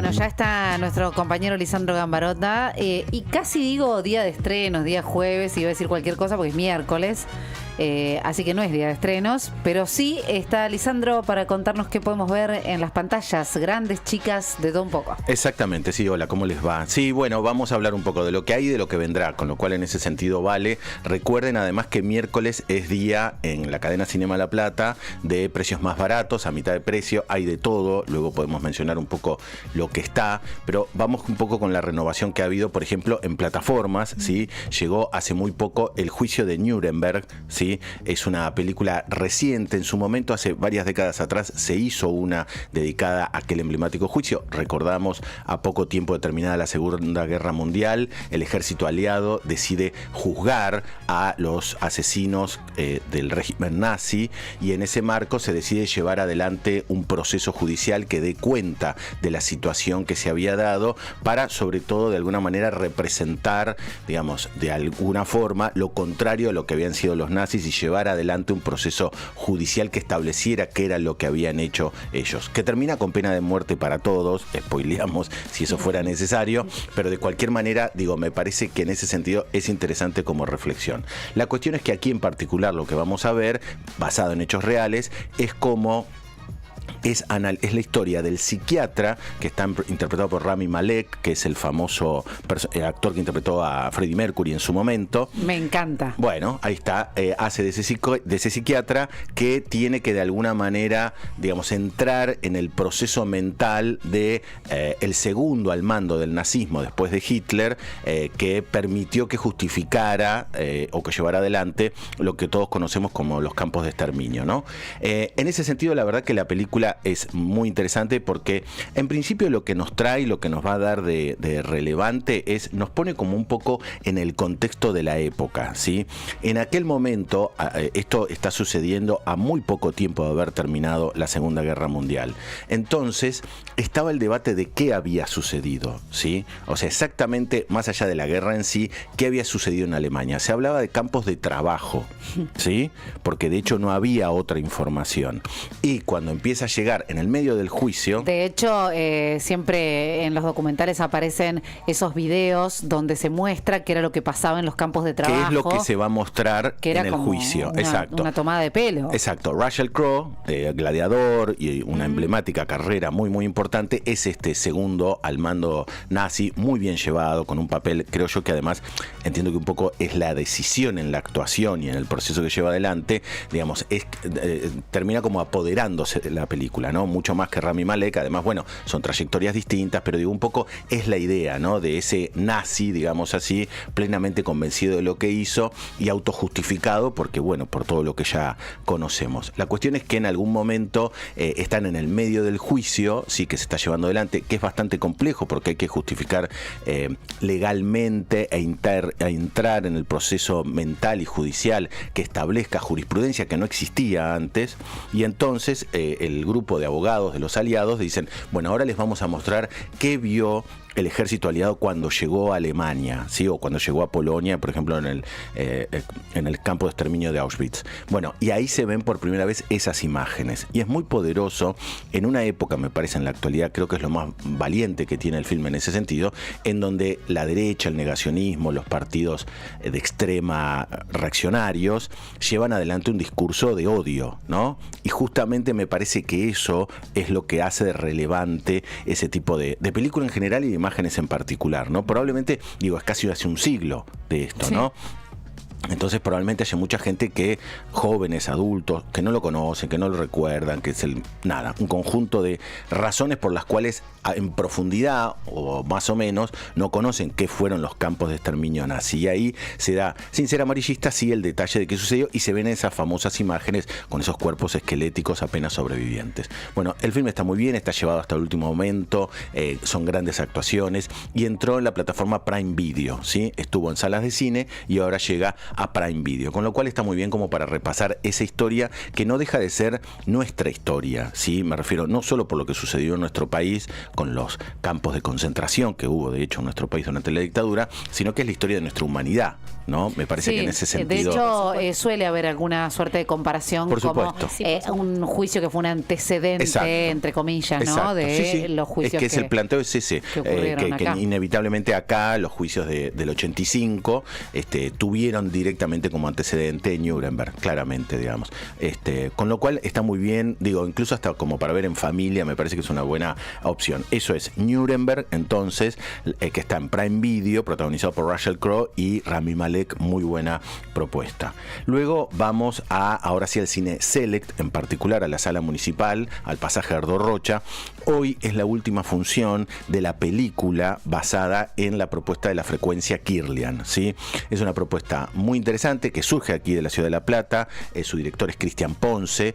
Bueno, ya está nuestro compañero Lisandro Gambarota y casi digo día de estrenos, día jueves, iba a decir cualquier cosa porque es miércoles, así que no es día de estrenos, pero sí está Lisandro para contarnos qué podemos ver en las pantallas, grandes, chicas, de todo un poco. Exactamente, sí, hola, ¿cómo les va? Sí, bueno, vamos a hablar un poco de lo que hay y de lo que vendrá, con lo cual en ese sentido vale. Recuerden además que miércoles es día en la cadena Cinema La Plata de precios más baratos, a mitad de precio, hay de todo, luego podemos mencionar un poco lo que está, pero vamos un poco con la renovación que ha habido, por ejemplo, en plataformas, ¿sí? Llegó hace muy poco El Juicio de Nuremberg, ¿sí? Es una película reciente, en su momento, hace varias décadas atrás, se hizo una dedicada a aquel emblemático juicio. Recordamos, a poco tiempo de terminada la Segunda Guerra Mundial, el ejército aliado decide juzgar a los asesinos del régimen nazi, y en ese marco se decide llevar adelante un proceso judicial que dé cuenta de la situación que se había dado para, sobre todo, de alguna manera representar, digamos, de alguna forma lo contrario a lo que habían sido los nazis y llevar adelante un proceso judicial que estableciera qué era lo que habían hecho ellos, que termina con pena de muerte para todos, spoileamos si eso fuera necesario, pero de cualquier manera, digo, me parece que en ese sentido es interesante como reflexión. La cuestión es que aquí en particular lo que vamos a ver, basado en hechos reales, es cómo es la historia del psiquiatra que está interpretado por Rami Malek, que es el famoso actor que interpretó a Freddie Mercury en su momento. Me encanta. Bueno, ahí está, hace de ese psiquiatra que tiene que de alguna manera, digamos, entrar en el proceso mental de el segundo al mando del nazismo después de Hitler, que permitió que justificara o que llevara adelante lo que todos conocemos como los campos de exterminio, ¿no? En ese sentido, la verdad que la película es muy interesante porque en principio lo que nos trae, lo que nos va a dar de relevante es, nos pone como un poco en el contexto de la época, ¿sí? En aquel momento, esto está sucediendo a muy poco tiempo de haber terminado la Segunda Guerra Mundial. Entonces, estaba el debate de qué había sucedido, ¿sí? O sea, exactamente, más allá de la guerra en sí, qué había sucedido en Alemania. Se hablaba de campos de trabajo, ¿sí? Porque de hecho no había otra información. Y cuando empieza a llegar en el medio del juicio... De hecho, siempre en los documentales aparecen esos videos donde se muestra qué era lo que pasaba en los campos de trabajo. ¿Qué es lo que se va a mostrar que era en el juicio? Exacto. Una tomada de pelo. Exacto. Russell Crowe, gladiador y una emblemática carrera muy, muy importante, es este segundo al mando nazi, muy bien llevado, con un papel, creo yo que además, entiendo que un poco es la decisión en la actuación y en el proceso que lleva adelante, digamos, termina como apoderándose de la película, ¿no? Mucho más que Rami Malek. Además, bueno, son trayectorias distintas, pero digo, un poco es la idea, ¿no? De ese nazi, digamos así, plenamente convencido de lo que hizo y autojustificado porque, bueno, por todo lo que ya conocemos. La cuestión es que en algún momento están en el medio del juicio, sí, que se está llevando adelante, que es bastante complejo porque hay que justificar legalmente e entrar en el proceso mental y judicial que establezca jurisprudencia que no existía antes, y entonces el grupo de abogados de los aliados dicen, bueno, ahora les vamos a mostrar qué vio el ejército aliado cuando llegó a Alemania, ¿sí? O cuando llegó a Polonia, por ejemplo, en el campo de exterminio de Auschwitz. Bueno, y ahí se ven por primera vez esas imágenes. Y es muy poderoso en una época, me parece, en la actualidad, creo que es lo más valiente que tiene el filme en ese sentido, en donde la derecha, el negacionismo, los partidos de extrema reaccionarios llevan adelante un discurso de odio, ¿no? Y justamente me parece que eso es lo que hace de relevante ese tipo de película en general y de imágenes en particular, ¿no? Probablemente, digo, es casi hace un siglo de esto, sí, ¿no? Entonces probablemente haya mucha gente que, jóvenes, adultos, que no lo conocen, que no lo recuerdan, que es un conjunto de razones por las cuales en profundidad o más o menos no conocen qué fueron los campos de exterminio nazi. Y ahí se da, sin ser amarillista, sí, el detalle de qué sucedió y se ven esas famosas imágenes con esos cuerpos esqueléticos apenas sobrevivientes. Bueno, el filme está muy bien, está llevado hasta el último momento, son grandes actuaciones y entró en la plataforma Prime Video, ¿sí? Estuvo en salas de cine y ahora llega a Prime Video, con lo cual está muy bien como para repasar esa historia que no deja de ser nuestra historia, ¿sí? Me refiero no solo por lo que sucedió en nuestro país con los campos de concentración que hubo de hecho en nuestro país durante la dictadura, sino que es la historia de nuestra humanidad, ¿no? Me parece que en ese sentido... De hecho, suele haber alguna suerte de comparación, por supuesto, como un juicio que fue un antecedente, exacto, entre comillas, ¿no? Exacto. De los juicios es que el planteo es ese, que inevitablemente acá los juicios del 85 tuvieron directamente como antecedente Nuremberg, claramente, digamos. Con lo cual está muy bien, digo, incluso hasta como para ver en familia, me parece que es una buena opción. Eso es Nuremberg, entonces, que está en Prime Video, protagonizado por Russell Crowe y Rami Malek, muy buena propuesta. Luego vamos ahora sí al cine Select, en particular a la sala municipal, al pasaje Ardo Rocha. Hoy es la última función de la película basada en la propuesta de la frecuencia Kirlian, ¿sí? Es una propuesta muy interesante que surge aquí de la ciudad de La Plata. Su director es Cristian Ponce,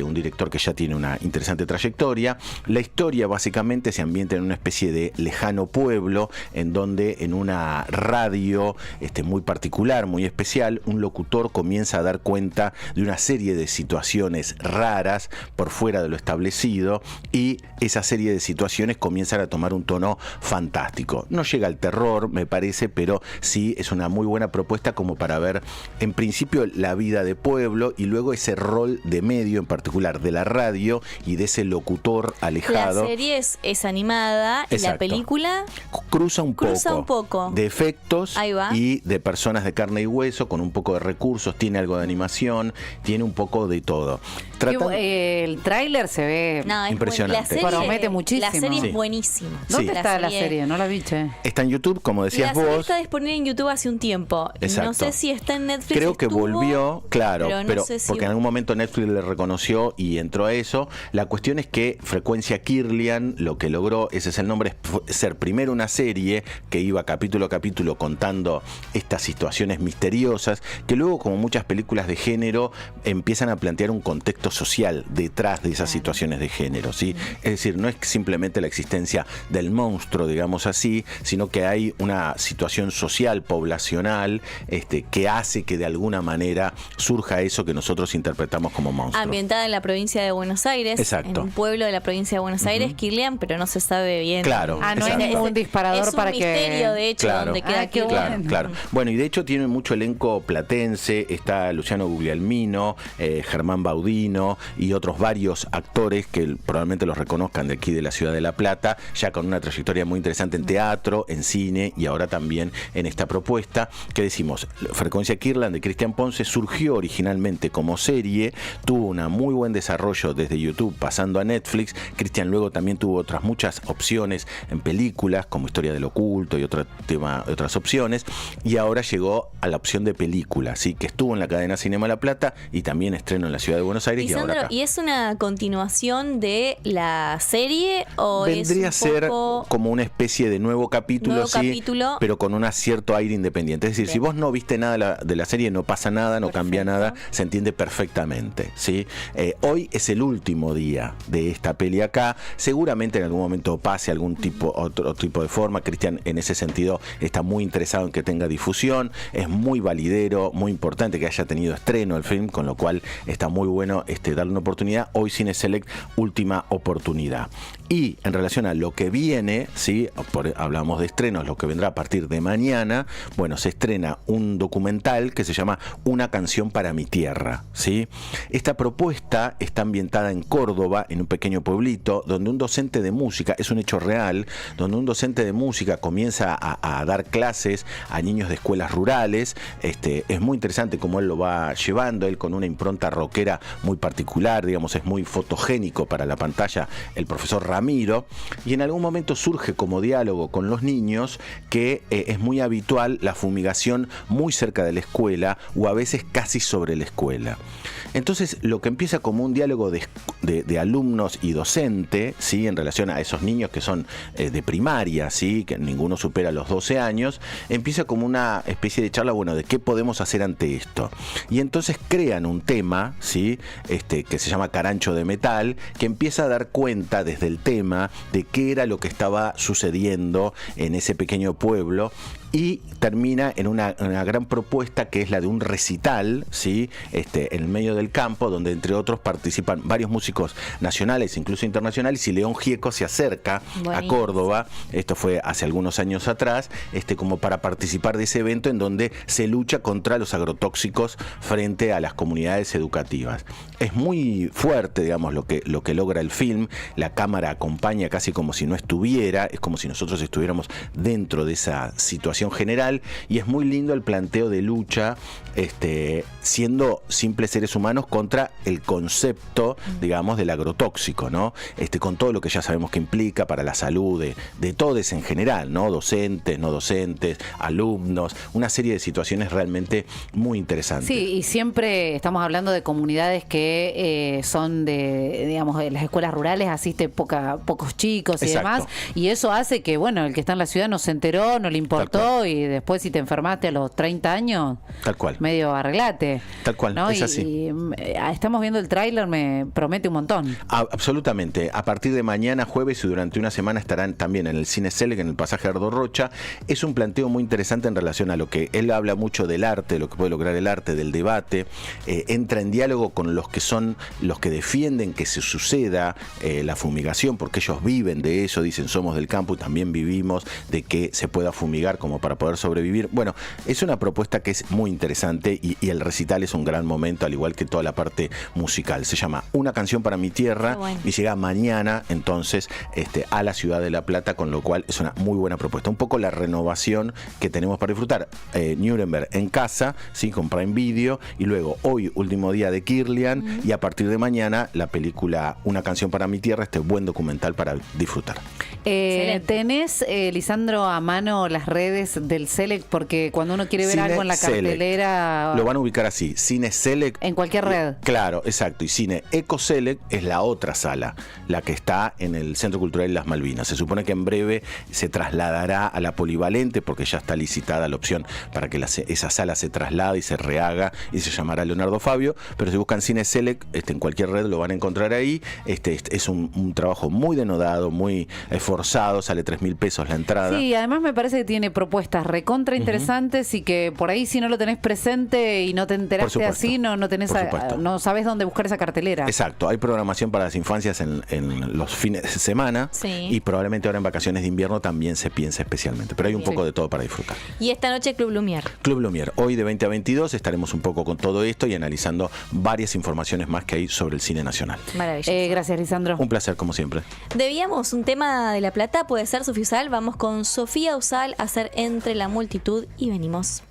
un director que ya tiene una interesante trayectoria. La historia básicamente se ambienta en una especie de lejano pueblo, en donde en una radio muy particular, muy especial, un locutor comienza a dar cuenta de una serie de situaciones raras por fuera de lo establecido, y esa serie de situaciones comienzan a tomar un tono fantástico. No llega al terror, me parece, pero sí es una muy buena propuesta como para ver en principio la vida de pueblo y luego ese rol de medio, en particular de la radio y de ese locutor alejado. La serie es animada. Exacto. Y la película cruza un poco de efectos y de personas de carne y hueso, con un poco de recursos, tiene algo de animación, tiene un poco de todo. El tráiler se ve impresionante. Promete muchísimo. La serie es buenísima. ¿Dónde está la serie? No la vi, che. Está en YouTube, como decías vos. La serie está disponible en YouTube hace un tiempo. Exacto. No sé si está en Netflix. Creo que volvió, claro, pero no sé si porque en algún momento Netflix le reconoció y entró a eso. La cuestión es que Frecuencia Kirlian lo que logró, ese es el nombre, es ser primero una serie que iba capítulo a capítulo contando estas situaciones misteriosas, que luego, como muchas películas de género, empiezan a plantear un contexto social detrás de esas situaciones de género, ¿sí? Es decir, no es simplemente la existencia del monstruo, digamos así, sino que hay una situación social, poblacional, que hace que de alguna manera surja eso que nosotros interpretamos como monstruo. Ambientada en la provincia de Buenos Aires. Exacto. En un pueblo de la provincia de Buenos Aires, Kirlian, pero no se sabe bien. Claro. No hay ningún disparador para que... Es un misterio, de hecho, donde queda Kirlian. Claro. Bueno, y de hecho tiene mucho elenco platense. Está Luciano Guglielmino, Germán Baudino y otros varios actores que probablemente los reconozcan de aquí de la ciudad de La Plata, ya con una trayectoria muy interesante en teatro, en cine y ahora también en esta propuesta que decimos, Frecuencia Kirlian de Cristian Ponce, surgió originalmente como serie, tuvo un muy buen desarrollo desde YouTube pasando a Netflix. Cristian luego también tuvo otras muchas opciones en películas como Historia del Oculto y otras opciones, y ahora llegó a la opción de película, ¿sí? Que estuvo en la cadena Cinema La Plata y también estreno en la ciudad de Buenos Aires. Lisandro, y ahora acá. ¿Y es una continuación de la serie o vendría es a ser como una especie de nuevo capítulo, pero con un cierto aire independiente? Es decir, si vos no viste nada de la serie, no pasa nada, no cambia nada, se entiende perfectamente, ¿sí? Hoy es el último día de esta peli acá. Seguramente en algún momento pase otro tipo de forma. Cristian en ese sentido está muy interesado en que tenga difusión, es muy validero, muy importante que haya tenido estreno el film, con lo cual está muy bueno darle una oportunidad. Hoy Cine Select, última oportunidad. Y en relación a lo que viene, ¿sí? Hablamos de estrenos, lo que vendrá a partir de mañana. Bueno, se estrena un documental que se llama Una canción para mi tierra, ¿sí? Esta propuesta está ambientada en Córdoba, en un pequeño pueblito, donde un docente de música, es un hecho real, donde un docente de música comienza a dar clases a niños de escuelas rurales. Es muy interesante cómo él lo va llevando, él con una impronta rockera muy particular, digamos, es muy fotogénico para la pantalla, el profesor Ramiro, y en algún momento surge como diálogo con los niños que es muy habitual la fumigación muy cerca de la escuela o a veces casi sobre la escuela. Entonces, lo que empieza como un diálogo de alumnos y docente, ¿sí? En relación a esos niños que son de primaria, ¿sí? Que ninguno supera los 12 años, empieza como una especie de charla, bueno, de qué podemos hacer ante esto. Y entonces crean un tema, ¿sí? Que se llama Carancho de Metal, que empieza a dar cuenta desde el tema de qué era lo que estaba sucediendo en ese pequeño pueblo y termina en una gran propuesta que es la de un recital, ¿sí? En el medio del campo, donde entre otros participan varios músicos nacionales, incluso internacionales, y León Gieco se acerca a Córdoba, esto fue hace algunos años atrás, como para participar de ese evento en donde se lucha contra los agrotóxicos frente a las comunidades educativas. Es muy fuerte, digamos, lo que logra el film. La cámara acompaña casi como si no estuviera, es como si nosotros estuviéramos dentro de esa situación general, y es muy lindo el planteo de lucha, siendo simples seres humanos contra el concepto, digamos, del agrotóxico, ¿no? Con todo lo que ya sabemos que implica para la salud de todos en general, ¿no? Docentes, no docentes, alumnos, una serie de situaciones realmente muy interesantes. Sí, y siempre estamos hablando de comunidades que son digamos, de las escuelas rurales, asiste pocos chicos y Exacto. demás, y eso hace que, bueno, el que está en la ciudad no se enteró, no le importó, y después si te enfermaste a los 30 años, tal cual, medio arreglate. Tal cual, ¿no? es así. Y estamos viendo el tráiler, me promete un montón. Absolutamente. A partir de mañana, jueves, y durante una semana estarán también en el Cine Selec, en el pasaje Ardo Rocha. Es un planteo muy interesante en relación a lo que él habla mucho del arte, lo que puede lograr el arte, del debate. Entra en diálogo con los que son los que defienden que se suceda la fumigación, porque ellos viven de eso, dicen somos del campo y también vivimos de que se pueda fumigar como para poder sobrevivir. Bueno, es una propuesta que es muy interesante, y el recital es un gran momento, al igual que toda la parte musical. Se llama Una canción para mi tierra, y llega mañana entonces a la ciudad de La Plata, con lo cual es una muy buena propuesta. Un poco la renovación que tenemos para disfrutar. Nuremberg en casa, ¿sí? Con Prime Video, y luego hoy, último día de Kirlian, y a partir de mañana la película Una canción para mi tierra, buen documental para disfrutar. ¿Tenés, Lisandro, a mano las redes del Selec? Porque cuando uno quiere ver Cine algo en la cartelera... Selec. Lo van a ubicar así, Cine Selec. En cualquier red. Claro, exacto. Y Cine Eco Selec es la otra sala, la que está en el Centro Cultural Las Malvinas. Se supone que en breve se trasladará a la Polivalente, porque ya está licitada la opción para que esa sala se traslade y se rehaga, y se llamará Leonardo Fabio. Pero si buscan Cine Selec, en cualquier red lo van a encontrar ahí. Es un trabajo muy denodado, muy esforzado, sale 3.000 pesos la entrada. Sí, además me parece que tiene propuestas recontra interesantes, y que por ahí, si no lo tenés presente y no te enteraste así, no sabés dónde buscar esa cartelera. Exacto, hay programación para las infancias en los fines de semana, y probablemente ahora en vacaciones de invierno también se piensa especialmente, pero hay un poco de todo para disfrutar. Y esta noche Club Lumière. Club Lumière, hoy de 20 a 22 estaremos un poco con todo esto y analizando varias informaciones más que hay sobre el cine nacional. Maravilloso. Gracias, Lisandro. Un placer, como siempre. Debíamos un tema de La Plata, puede ser Sofía Usal. Vamos con Sofía Usal a hacer Entre la multitud y venimos.